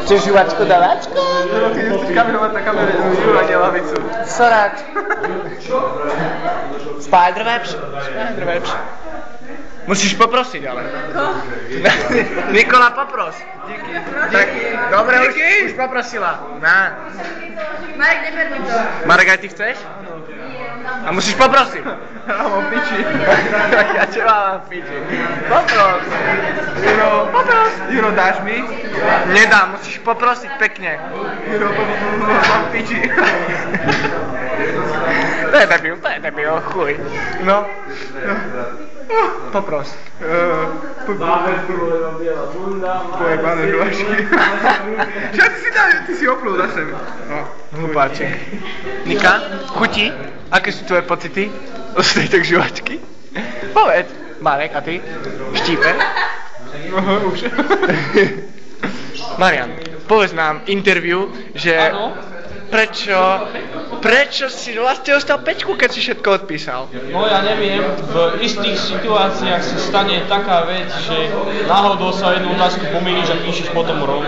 Chceš žuvačku dávačku? Juro, ty nechceš kamerovať na kamere Juro, nie lavicu. Soráč. Spiderwebs? Spiderwebs. Musíš poprosiť, ale. Nikola, popros. Díky. Tak, dobre, už poprosila. Na. Marek, neber mi to. Marek, aj ty chceš? A musíš poprosiť. Ja mám piči. Ja čo mám piči? Popros. Juro, Popros. Juro, dáš mi? Nedám, musíš poprosiť pekne. Juro, mám piči. To je debil, chuj. No. Popros. Pojebané žuvačky. Čo ty si oplul za sebe? No, hlupáček. Nika, chutí? Aké sú tvoje pocity z tejto žuvačky? Povedz. Marek, a ty? Štípe? Už. Marian, povedz nám interview, že prečo si vlastne dostal 5, keď si všetko odpísal? No ja neviem, v istých situáciách sa stane taká vec, že náhodou sa jednu otázku pomýliš a píšeš potom rovno.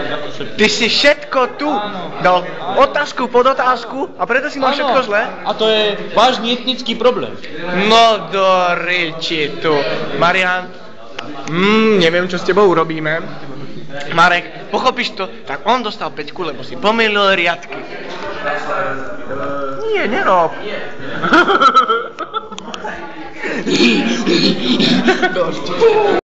Ty si všetko tu dal otázku pod otázku a preto si mal všetko zle? A to je vážny etnický problém. No do reči tu. Marian, neviem čo s tebou urobíme. Marek, pochopíš to? Tak on dostal 5, lebo si pomýlil riadky. Nie, nerob. Dosť.